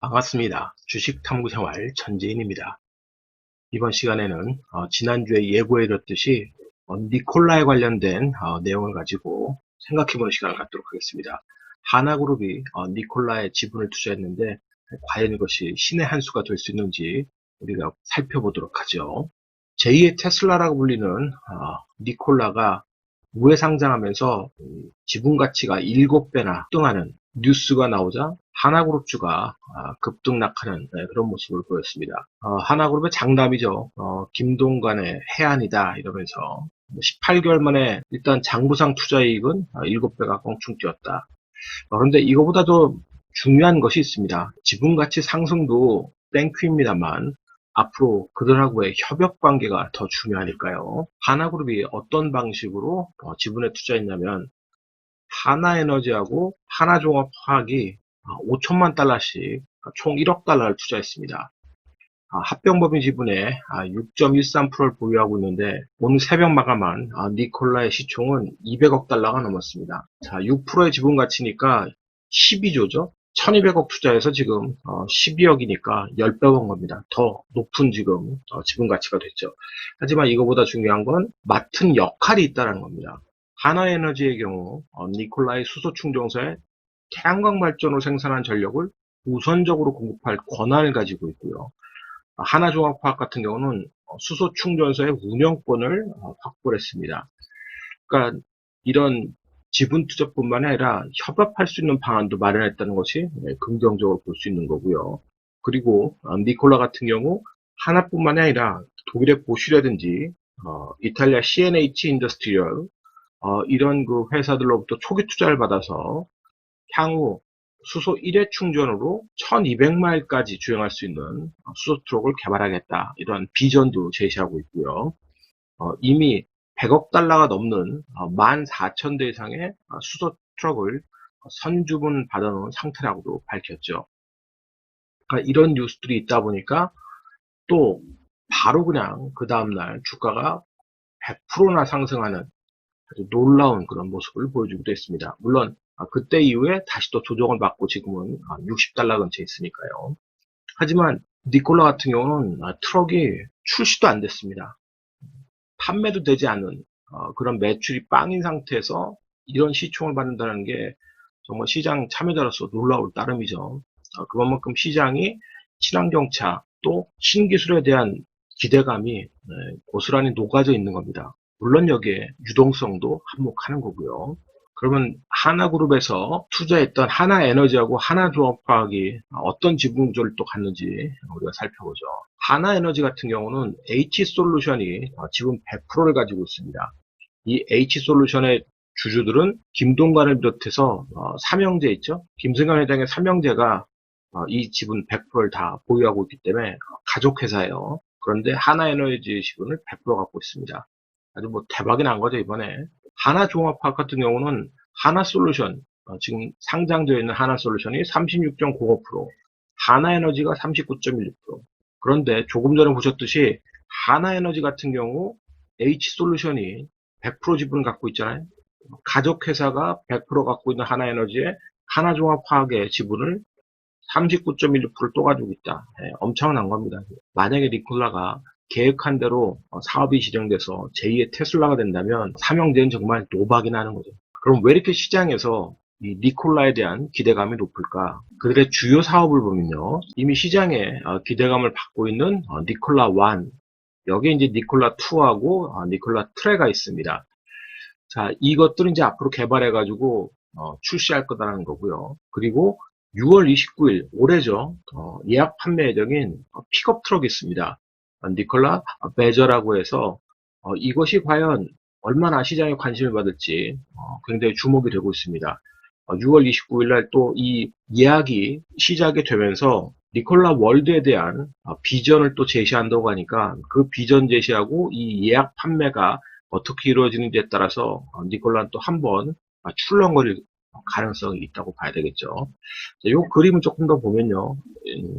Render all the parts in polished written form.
반갑습니다. 주식탐구생활 전재인입니다. 이번 시간에는 지난주에 예고해드렸듯이 니콜라에 관련된 내용을 가지고 생각해보는 시간을 갖도록 하겠습니다. 하나그룹이 니콜라에 지분을 투자했는데 과연 이것이 신의 한 수가 될 수 있는지 우리가 살펴보도록 하죠. 제2의 테슬라라고 불리는 니콜라가 우회 상장하면서 지분 가치가 7배나 급등하는 뉴스가 나오자 하나그룹주가 급등락하는 그런 모습을 보였습니다. 하나그룹의 장담이죠. 김동관의 해안이다 이러면서 18개월 만에 일단 장부상 투자이익은 7배가 껑충 뛰었다. 그런데 이거보다도 중요한 것이 있습니다. 지분가치 상승도 땡큐입니다만 앞으로 그들하고의 협업 관계가 더 중요하니까요. 하나그룹이 어떤 방식으로 지분에 투자했냐면 하나에너지하고 하나종합화학이 5천만 달러씩 총 1억 달러를 투자했습니다. 합병법인 지분의 6.13%를 보유하고 있는데 오늘 새벽 마감한 니콜라의 시총은 200억 달러가 넘었습니다. 자, 6%의 지분 가치니까 12조죠. 1200억 투자해서 지금 12억이니까 10배 번 겁니다. 더 높은 지금 지분 가치가 됐죠. 하지만 이거보다 중요한 건 맡은 역할이 있다는 겁니다. 하나에너지의 경우 니콜라의 수소 충전소에 태양광 발전으로 생산한 전력을 우선적으로 공급할 권한을 가지고 있고요. 하나종합화학 같은 경우는 수소 충전소의 운영권을 확보를 했습니다. 그러니까 이런 지분 투자뿐만 아니라 협업할 수 있는 방안도 마련했다는 것이 긍정적으로 볼 수 있는 거고요. 그리고 니콜라 같은 경우 하나뿐만 아니라 독일의 보쉬라든지 이탈리아 CNH 인더스트리얼 이런 그 회사들로부터 초기 투자를 받아서 향후 수소 1회 충전으로 1200마일까지 주행할 수 있는 수소 트럭을 개발하겠다. 이런 비전도 제시하고 있고요. 이미 100억 달러가 넘는 14,000대 이상의 수소 트럭을 선주문 받아놓은 상태라고도 밝혔죠. 그러니까 이런 뉴스들이 있다 보니까 또 바로 그냥 그 다음날 주가가 100%나 상승하는 아주 놀라운 그런 모습을 보여주기도 했습니다. 물론 그때 이후에 다시 또 조정을 받고 지금은 60달러 근처에 있으니까요. 하지만 니콜라 같은 경우는 트럭이 출시도 안 됐습니다. 판매도 되지 않은 그런 매출이 빵인 상태에서 이런 시총을 받는다는 게 정말 시장 참여자로서 놀라울 따름이죠. 그만큼 시장이 친환경차 또 신기술에 대한 기대감이 고스란히 녹아져 있는 겁니다. 물론 여기에 유동성도 한몫하는 거고요. 그러면 하나그룹에서 투자했던 하나에너지하고 하나종합화학이 어떤 지분 구조를 또 갖는지 우리가 살펴보죠. 하나에너지 같은 경우는 H솔루션이 지분 100%를 가지고 있습니다. 이 H솔루션의 주주들은 김동관을 비롯해서 삼형제 있죠. 김승현 회장의 삼형제가 이 지분 100%를 다 보유하고 있기 때문에 가족회사예요. 그런데 하나에너지 지분을 100% 갖고 있습니다. 아주 뭐 대박이 난 거죠 이번에. 하나종합화학 같은 경우는 하나솔루션 지금 상장되어 있는 하나솔루션이 36.05%, 하나에너지가 39.16%. 그런데 조금 전에 보셨듯이 하나에너지 같은 경우 H솔루션이 100% 지분을 갖고 있잖아요. 가족회사가 100% 갖고 있는 하나에너지에 하나종합화학의 지분을 39.16%를 또 가지고 있다. 엄청난 겁니다. 만약에 니콜라가 계획한 대로 사업이 진행돼서 제2의 테슬라가 된다면 삼형제는 정말 노박이 나는 거죠. 그럼 왜 이렇게 시장에서 이 니콜라에 대한 기대감이 높을까? 그들의 주요 사업을 보면요. 이미 시장에 기대감을 받고 있는 니콜라 1, 여기에 이제 니콜라 2하고 니콜라 트레가 있습니다. 자, 이것들은 이제 앞으로 개발해가지고 출시할 거다라는 거고요. 그리고 6월 29일 올해죠. 예약 판매 예정인 픽업 트럭이 있습니다. 니콜라 베저라고 해서 이것이 과연 얼마나 시장에 관심을 받을지 굉장히 주목이 되고 있습니다. 6월 29일 날 또 이 예약이 시작이 되면서 니콜라 월드에 대한 비전을 또 제시한다고 하니까 그 비전 제시하고 이 예약 판매가 어떻게 이루어지는지에 따라서 니콜라는 또 한번 출렁거릴 가능성이 있다고 봐야 되겠죠. 이 그림을 조금 더 보면요.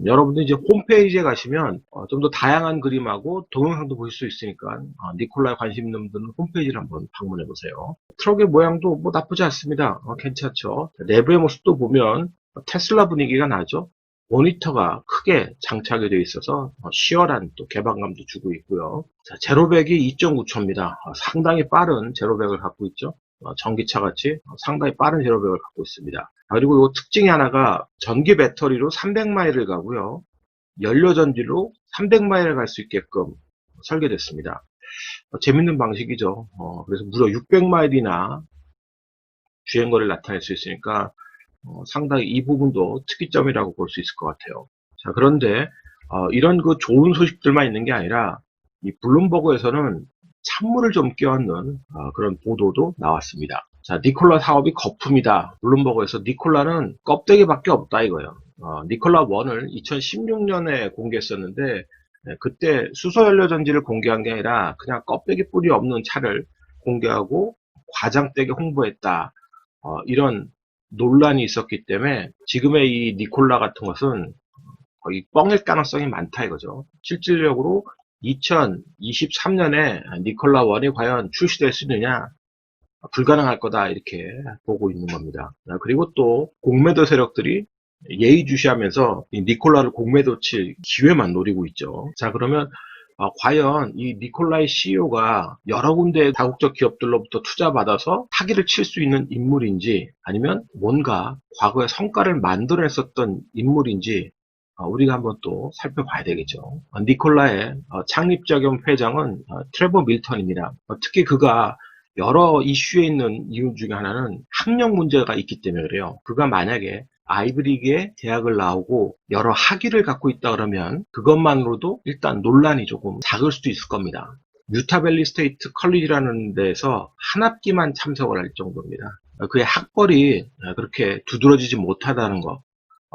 여러분들 이제 홈페이지에 가시면 좀 더 다양한 그림하고 동영상도 보실 수 있으니까 니콜라에 관심 있는 분들은 홈페이지를 한번 방문해 보세요. 트럭의 모양도 뭐 나쁘지 않습니다. 괜찮죠. 내부의 모습도 보면 테슬라 분위기가 나죠. 모니터가 크게 장착이 되어 있어서 시원한 또 개방감도 주고 있고요. 자, 제로백이 2.9초입니다. 상당히 빠른 제로백을 갖고 있죠. 전기차 같이 상당히 빠른 제로백을 갖고 있습니다. 그리고 이 특징이 하나가 전기 배터리로 300마일을 가고요. 연료전지로 300마일을 갈 수 있게끔 설계됐습니다. 재밌는 방식이죠. 그래서 무려 600마일이나 주행거리를 나타낼 수 있으니까 상당히 이 부분도 특이점이라고 볼 수 있을 것 같아요. 자, 그런데 이런 그 좋은 소식들만 있는 게 아니라 이 블룸버그에서는 찬물을 좀 끼얹는 그런 보도도 나왔습니다. 자, 니콜라 사업이 거품이다. 블룸버그에서 니콜라는 껍데기밖에 없다 이거예요. 니콜라 1을 2016년에 공개했었는데 그때 수소연료전지를 공개한 게 아니라 그냥 껍데기 뿌리 없는 차를 공개하고 과장되게 홍보했다. 이런 논란이 있었기 때문에 지금의 이 니콜라 같은 것은 거의 뻥일 가능성이 많다 이거죠. 실질적으로 2023년에 니콜라 1이 과연 출시될 수 있느냐? 불가능할 거다 이렇게 보고 있는 겁니다. 그리고 또 공매도 세력들이 예의주시하면서 이 니콜라를 공매도 칠 기회만 노리고 있죠. 자, 그러면 과연 이 니콜라의 CEO가 여러 군데 다국적 기업들로부터 투자받아서 사기를 칠 수 있는 인물인지 아니면 뭔가 과거에 성과를 만들어냈었던 인물인지 우리가 한번 또 살펴봐야 되겠죠. 니콜라의 창립자 겸 회장은 트레버 밀턴입니다. 특히 그가 여러 이슈에 있는 이유 중에 하나는 학력 문제가 있기 때문에 그래요. 그가 만약에 아이브리그에 대학을 나오고 여러 학위를 갖고 있다 그러면 그것만으로도 일단 논란이 조금 작을 수도 있을 겁니다. 유타밸리 스테이트 컬리지라는 데에서 한 학기만 참석을 할 정도입니다. 그의 학벌이 그렇게 두드러지지 못하다는 것,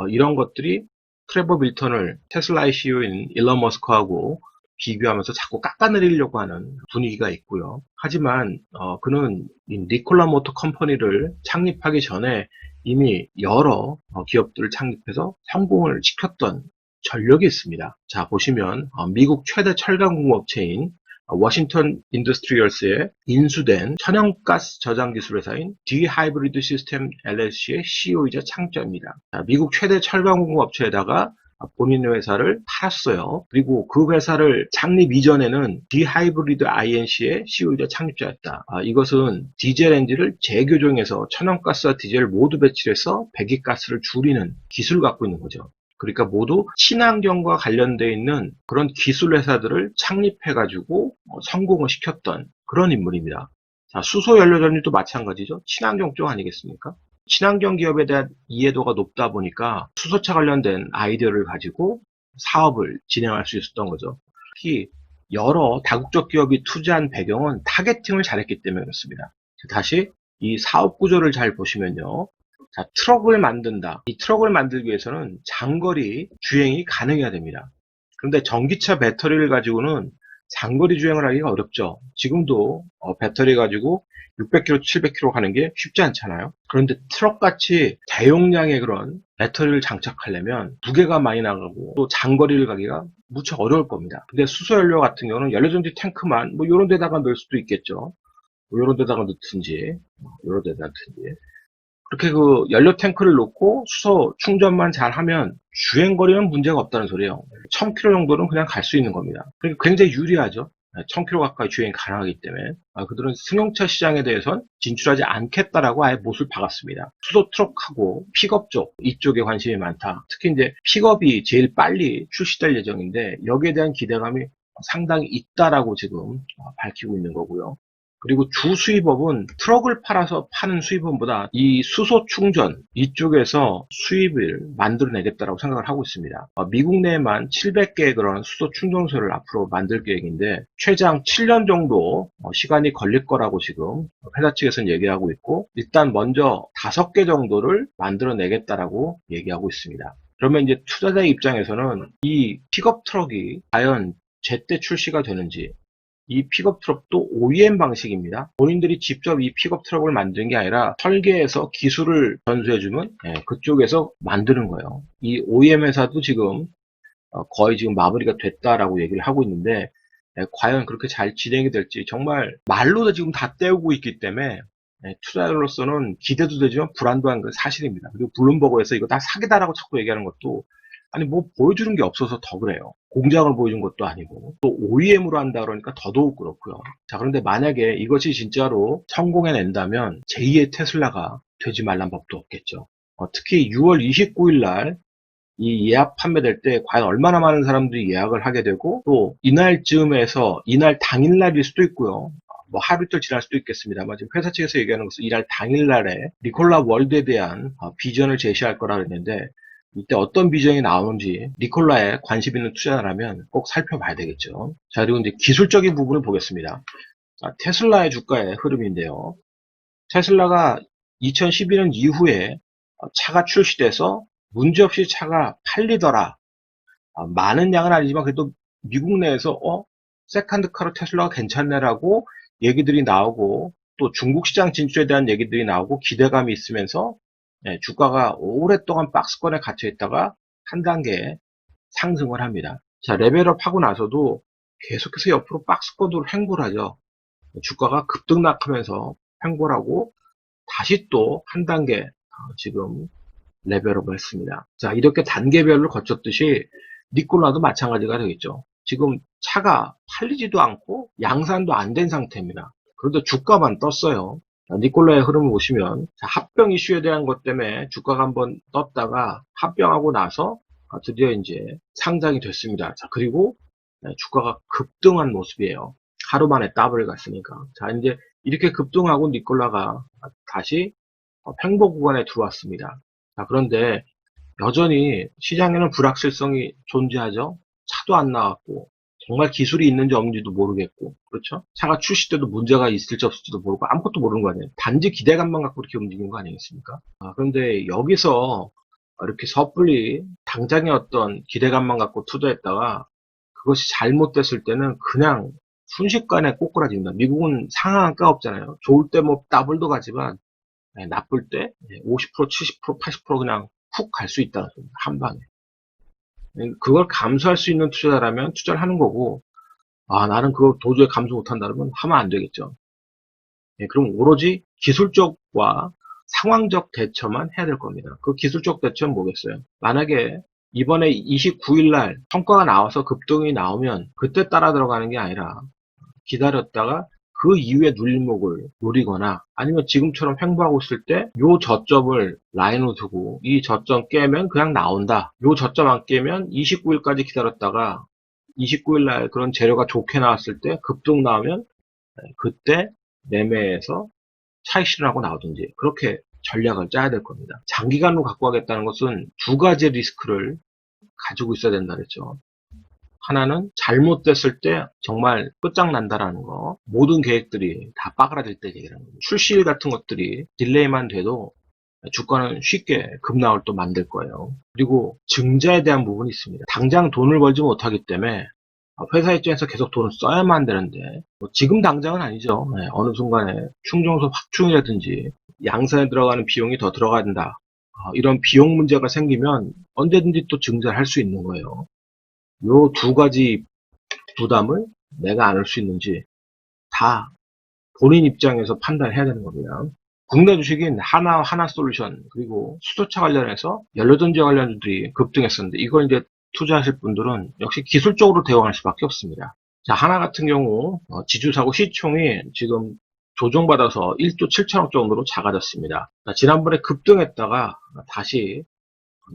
이런 것들이 트레버 밀턴을 테슬라의 CEO인 일론 머스크하고 비교하면서 자꾸 깎아내리려고 하는 분위기가 있고요. 하지만 그는 이 니콜라 모터 컴퍼니를 창립하기 전에 이미 여러 기업들을 창립해서 성공을 시켰던 전력이 있습니다. 자, 보시면 미국 최대 철강공업체인 워싱턴 인더스트리얼스에 인수된 천연가스 저장 기술 회사인 디하이브리드 시스템 LLC의 CEO이자 창업자입니다. 자, 미국 최대 철강공업체에다가 본인의 회사를 팔았어요. 그리고 그 회사를 창립 이전에는 디하이브리드 INC의 CEO이자 창립자였다. 이것은 디젤 엔진을 재교정해서 천연가스와 디젤을 모두 배치해서 배기가스를 줄이는 기술을 갖고 있는 거죠. 그러니까 모두 친환경과 관련되어 있는 그런 기술 회사들을 창립해가지고 성공을 시켰던 그런 인물입니다. 자, 수소연료전지도 마찬가지죠. 친환경 쪽 아니겠습니까? 친환경 기업에 대한 이해도가 높다 보니까 수소차 관련된 아이디어를 가지고 사업을 진행할 수 있었던 거죠. 특히 여러 다국적 기업이 투자한 배경은 타겟팅을 잘했기 때문에 그렇습니다. 다시 이 사업 구조를 잘 보시면요. 자, 트럭을 만든다. 이 트럭을 만들기 위해서는 장거리 주행이 가능해야 됩니다. 그런데 전기차 배터리를 가지고는 장거리 주행을 하기가 어렵죠. 지금도 배터리 가지고 600km, 700km 가는 게 쉽지 않잖아요. 그런데 트럭같이 대용량의 그런 배터리를 장착하려면 무게가 많이 나가고 또 장거리를 가기가 무척 어려울 겁니다. 근데 수소연료 같은 경우는 연료전지 탱크만 뭐 이런 데다가 넣을 수도 있겠죠. 뭐 이런 데다가 넣든지 이런 데다가 넣든지 그렇게 그 연료 탱크를 놓고 수소 충전만 잘 하면 주행거리는 문제가 없다는 소리예요. 1000km 정도는 그냥 갈 수 있는 겁니다. 그러니까 굉장히 유리하죠. 1000km 가까이 주행이 가능하기 때문에 그들은 승용차 시장에 대해서는 진출하지 않겠다라고 아예 못을 박았습니다. 수소 트럭하고 픽업 쪽 이쪽에 관심이 많다. 특히 이제 픽업이 제일 빨리 출시될 예정인데 여기에 대한 기대감이 상당히 있다라고 지금 밝히고 있는 거고요. 그리고 주 수입업은 트럭을 팔아서 파는 수입업보다 이 수소 충전 이쪽에서 수입을 만들어내겠다라고 생각을 하고 있습니다. 미국 내에만 700개의 그런 수소 충전소를 앞으로 만들 계획인데 최장 7년 정도 시간이 걸릴 거라고 지금 회사 측에서는 얘기하고 있고 일단 먼저 5개 정도를 만들어내겠다라고 얘기하고 있습니다. 그러면 이제 투자자 입장에서는 이 픽업 트럭이 과연 제때 출시가 되는지 이 픽업 트럭도 OEM 방식입니다. 본인들이 직접 이 픽업 트럭을 만든 게 아니라 설계해서 기술을 전수해주면 그쪽에서 만드는 거예요. 이 OEM 회사도 지금 거의 지금 마무리가 됐다라고 얘기를 하고 있는데 과연 그렇게 잘 진행이 될지 정말 말로도 지금 다 때우고 있기 때문에 투자자로서는 기대도 되지만 불안도 건 사실입니다. 그리고 블룸버그에서 이거 다 사기다라고 자꾸 얘기하는 것도 아니 뭐 보여주는 게 없어서 더 그래요. 공장을 보여준 것도 아니고 또 OEM으로 한다 그러니까 더더욱 그렇고요. 자, 그런데 만약에 이것이 진짜로 성공해낸다면 제2의 테슬라가 되지 말란 법도 없겠죠. 특히 6월 29일 날 이 예약 판매될 때 과연 얼마나 많은 사람들이 예약을 하게 되고 또 이날쯤에서 이날 당일날일 수도 있고요. 뭐 하루 이틀 지날 수도 있겠습니다만 지금 회사 측에서 얘기하는 것은 이날 당일날에 니콜라 월드에 대한 비전을 제시할 거라 그랬는데 이때 어떤 비전이 나오는지 니콜라에 관심 있는 투자자라면 꼭 살펴봐야 되겠죠. 자, 그리고 이제 기술적인 부분을 보겠습니다. 자, 테슬라의 주가의 흐름인데요. 테슬라가 2012년 이후에 차가 출시돼서 문제없이 차가 팔리더라. 많은 양은 아니지만 그래도 미국 내에서 세컨드카로 테슬라가 괜찮네라고 얘기들이 나오고 또 중국 시장 진출에 대한 얘기들이 나오고 기대감이 있으면서 주가가 오랫동안 박스권에 갇혀 있다가 한 단계 상승을 합니다. 자, 레벨업 하고 나서도 계속해서 옆으로 박스권으로 횡보를 하죠. 주가가 급등락하면서 횡보를 하고 다시 또 한 단계 지금 레벨업을 했습니다. 자, 이렇게 단계별로 거쳤듯이 니콜라도 마찬가지가 되겠죠. 지금 차가 팔리지도 않고 양산도 안 된 상태입니다. 그런데 주가만 떴어요. 자, 니콜라의 흐름을 보시면 합병 이슈에 대한 것 때문에 주가가 한번 떴다가 합병하고 나서 드디어 이제 상장이 됐습니다. 자, 그리고 주가가 급등한 모습이에요. 하루 만에 더블 갔으니까. 자, 이제 이렇게 급등하고 니콜라가 다시 횡보 구간에 들어왔습니다. 자, 그런데 여전히 시장에는 불확실성이 존재하죠. 차도 안 나왔고 정말 기술이 있는지 없는지도 모르겠고 그렇죠? 차가 출시 때도 문제가 있을지 없을지도 모르고 아무것도 모르는 거 아니에요. 단지 기대감만 갖고 이렇게 움직이는 거 아니겠습니까? 그런데 여기서 이렇게 섣불리 당장의 어떤 기대감만 갖고 투자했다가 그것이 잘못됐을 때는 그냥 순식간에 꼬꾸라집니다. 미국은 상한가 가 없잖아요. 좋을 때 뭐 더블도 가지만 나쁠 때 50%, 70%, 80% 그냥 훅 갈 수 있다는 겁니다. 한 방에. 그걸 감수할 수 있는 투자자라면 투자를 하는 거고 나는 그거 도저히 감수 못한다 그러면 하면 안 되겠죠. 그럼 오로지 기술적과 상황적 대처만 해야 될 겁니다. 그 기술적 대처는 뭐겠어요? 만약에 이번에 29일 날 성과가 나와서 급등이 나오면 그때 따라 들어가는 게 아니라 기다렸다가 그 이후에 눌림목을 노리거나 아니면 지금처럼 횡보하고 있을 때 요 저점을 라인으로 두고 이 저점 깨면 그냥 나온다. 요 저점 안 깨면 29일까지 기다렸다가 29일 날 그런 재료가 좋게 나왔을 때 급등 나오면 그때 매매해서 차익 실현하고 나오든지 그렇게 전략을 짜야 될 겁니다. 장기간으로 갖고 가겠다는 것은 두 가지 리스크를 가지고 있어야 된다 그랬죠. 하나는 잘못됐을 때 정말 끝장난다라는 거. 모든 계획들이 다 빠그라질 때 얘기하는 거예요. 출시일 같은 것들이 딜레이만 돼도 주가는 쉽게 급락을 또 만들 거예요. 그리고 증자에 대한 부분이 있습니다. 당장 돈을 벌지 못하기 때문에 회사 입장에서 계속 돈을 써야만 되는데 지금 당장은 아니죠. 어느 순간에 충정소 확충이라든지 양산에 들어가는 비용이 더 들어가야 된다. 이런 비용 문제가 생기면 언제든지 또 증자를 할 수 있는 거예요. 요 두 가지 부담을 내가 안을 수 있는지 다 본인 입장에서 판단해야 되는 겁니다. 국내 주식인 하나솔루션 그리고 수소차 관련해서 연료전지 관련주들이 급등했었는데 이걸 이제 투자하실 분들은 역시 기술적으로 대응할 수밖에 없습니다. 자, 하나 같은 경우 지주사고 시총이 지금 조정받아서 1조 7천억 정도로 작아졌습니다. 자, 지난번에 급등했다가 다시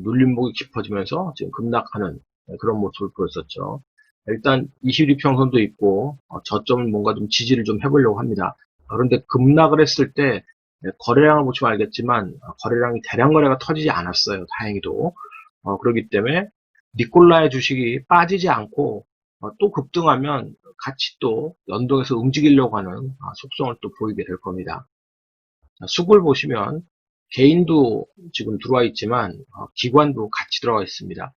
눌림목이 깊어지면서 지금 급락하는 그런 모습을 보였었죠. 일단 22평선도 있고 저점을 뭔가 좀 지지를 좀 해보려고 합니다. 그런데 급락을 했을 때 거래량을 보시면 알겠지만 거래량이 대량 거래가 터지지 않았어요. 다행히도. 그렇기 때문에 니콜라의 주식이 빠지지 않고 또 급등하면 같이 또 연동해서 움직이려고 하는 속성을 또 보이게 될 겁니다. 수급을 보시면 개인도 지금 들어와 있지만 기관도 같이 들어가 있습니다.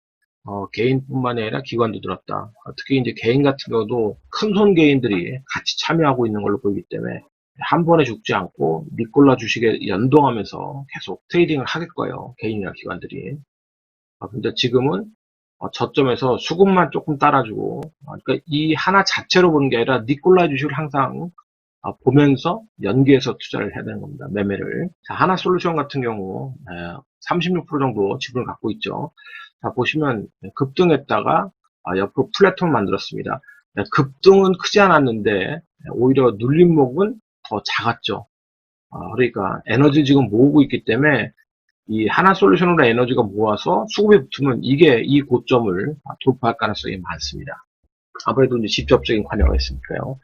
개인뿐만 아니라 기관도 들었다. 특히 이제 개인 같은 경우도 큰손 개인들이 같이 참여하고 있는 걸로 보이기 때문에 한 번에 죽지 않고 니콜라 주식에 연동하면서 계속 트레이딩을 하겠 거예요. 개인이나 기관들이. 근데 지금은 저점에서 수급만 조금 따라주고, 그러니까 이 하나 자체로 보는 게 아니라 니콜라 주식을 항상 보면서 연계해서 투자를 해야 되는 겁니다. 매매를. 자, 하나솔루션 같은 경우 36% 정도 지분을 갖고 있죠. 자, 보시면 급등했다가 옆으로 플랫폼을 만들었습니다. 급등은 크지 않았는데 오히려 눌림목은 더 작았죠. 그러니까 에너지를 지금 모으고 있기 때문에 이 하나솔루션으로 에너지가 모아서 수급이 붙으면 이게 이 고점을 돌파할 가능성이 많습니다. 아무래도 이제 직접적인 관여가 있으니까요.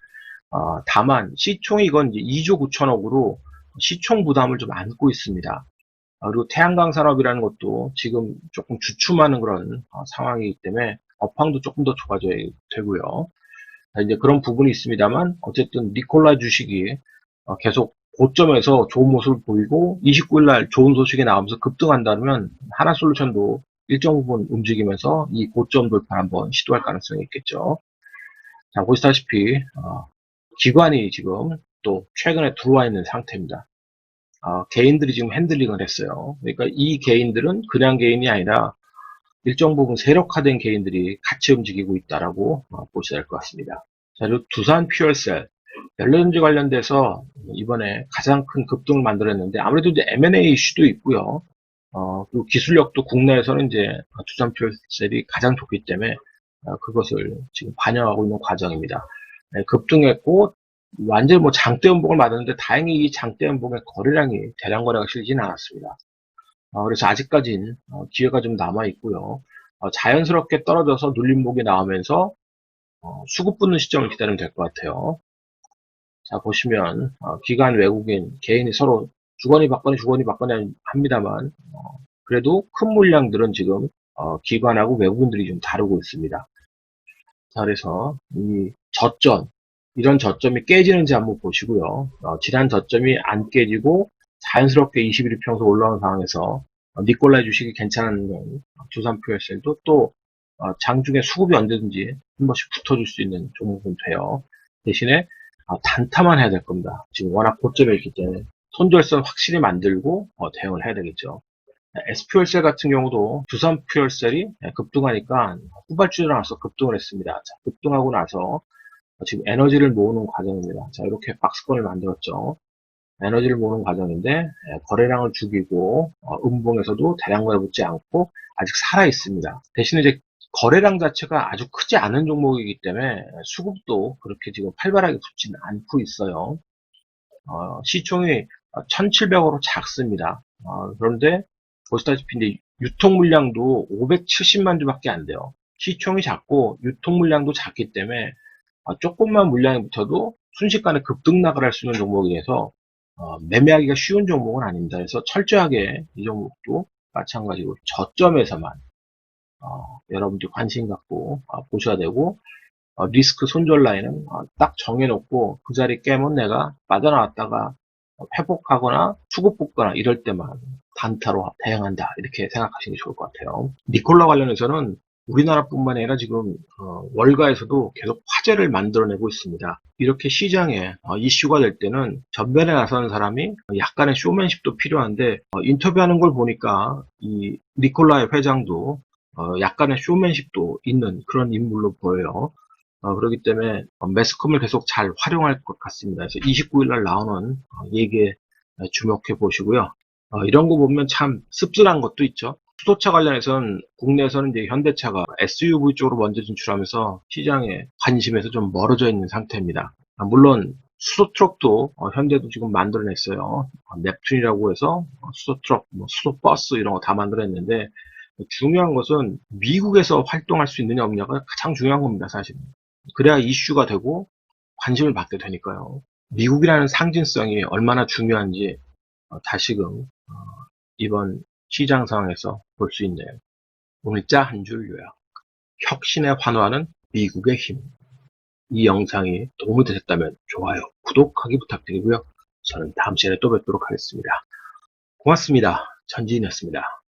다만 시총이 이건 이제 2조 9천억으로 시총 부담을 좀 안고 있습니다. 그리고 태양광 산업이라는 것도 지금 조금 주춤하는 그런 상황이기 때문에 업황도 조금 더 좋아져야 되고요. 이제 그런 부분이 있습니다만 어쨌든 니콜라 주식이 계속 고점에서 좋은 모습을 보이고 29일 날 좋은 소식이 나오면서 급등한다면 하나솔루션도 일정 부분 움직이면서 이 고점 돌파 한번 시도할 가능성이 있겠죠. 자, 보시다시피 기관이 지금 또 최근에 들어와 있는 상태입니다. 개인들이 지금 핸들링을 했어요. 그러니까 이 개인들은 그냥 개인이 아니라 일정 부분 세력화된 개인들이 같이 움직이고 있다라고 보셔야 될 것 같습니다. 자, 그리고 두산 퓨얼셀 연료전지 관련돼서 이번에 가장 큰 급등을 만들었는데 아무래도 이제 M&A 이슈도 있고요. 그리고 기술력도 국내에서는 이제 두산 퓨얼셀이 가장 좋기 때문에 그것을 지금 반영하고 있는 과정입니다. 네, 급등했고 완전히 뭐 장대 연봉을 맞았는데 다행히 이 장대 연봉의 거래량이 대량 거래가 실리지는 않았습니다. 그래서 아직까지는 기회가 좀 남아 있고요. 자연스럽게 떨어져서 눌림목이 나오면서 수급 붙는 시점을 기다리면 될 것 같아요. 자, 보시면 기관, 외국인, 개인이 서로 주거니 받거니 합니다만 그래도 큰 물량들은 지금 기관하고 외국인들이 좀 다루고 있습니다. 자, 그래서 이 저점, 이런 저점이 깨지는지 한번 보시고요. 지난 저점이 안 깨지고 자연스럽게 21일 평소 올라오는 상황에서 니콜라이 주식이 괜찮은 두산 퓨얼셀도 또 장중에 수급이 언제든지 한 번씩 붙어줄 수 있는 종목은 돼요. 대신에 단타만 해야 될 겁니다. 지금 워낙 고점에 있기 때문에 손절선 확실히 만들고 대응을 해야 되겠죠. SPL셀 같은 경우도 두산 퓨얼셀이 급등하니까 후발주로 나와서 급등을 했습니다. 자, 급등하고 나서 지금 에너지를 모으는 과정입니다. 자, 이렇게 박스권을 만들었죠. 에너지를 모으는 과정인데 거래량을 죽이고 음봉에서도 대량 거래 붙지 않고 아직 살아 있습니다. 대신에 이제 거래량 자체가 아주 크지 않은 종목이기 때문에 수급도 그렇게 지금 활발하게 붙지는 않고 있어요. 시총이 1700으로 작습니다. 그런데 보시다시피 이제 유통 물량도 570만 주밖에 안 돼요. 시총이 작고 유통 물량도 작기 때문에 조금만 물량이 붙어도 순식간에 급등 나가를 할 수 있는 종목이라서 매매하기가 쉬운 종목은 아닙니다. 그래서 철저하게 이 종목도 마찬가지로 저점에서만 여러분들이 관심 갖고 보셔야 되고 리스크 손절 라인은 딱 정해놓고 그 자리 깨면 내가 빠져나왔다가 회복하거나 수급 붙거나 이럴 때만 단타로 대응한다 이렇게 생각하시는 게 좋을 것 같아요. 니콜라 관련해서는 우리나라뿐만 아니라 지금 월가에서도 계속 화제를 만들어내고 있습니다. 이렇게 시장에 이슈가 될 때는 전면에 나서는 사람이 약간의 쇼맨십도 필요한데 인터뷰하는 걸 보니까 이 니콜라의 회장도 약간의 쇼맨십도 있는 그런 인물로 보여요. 그렇기 때문에 매스컴을 계속 잘 활용할 것 같습니다. 그래서 29일 날 나오는 얘기에 주목해 보시고요. 이런 거 보면 참 씁쓸한 것도 있죠. 수소차 관련해서는 국내에서는 이제 현대차가 SUV 쪽으로 먼저 진출하면서 시장에 관심에서 좀 멀어져 있는 상태입니다. 물론 수소 트럭도 현대도 지금 만들어냈어요. 넵튠이라고 해서 수소 트럭, 수소 버스 이런 거 다 만들어냈는데 중요한 것은 미국에서 활동할 수 있느냐 없느냐가 가장 중요한 겁니다, 사실은. 그래야 이슈가 되고 관심을 받게 되니까요. 미국이라는 상징성이 얼마나 중요한지 다시금 이번 시장 상황에서 볼 수 있네요. 오늘자 한 줄 요약. 혁신에 환호하는 미국의 힘. 이 영상이 도움이 되셨다면 좋아요, 구독하기 부탁드리고요. 저는 다음 시간에 또 뵙도록 하겠습니다. 고맙습니다. 전지인이었습니다.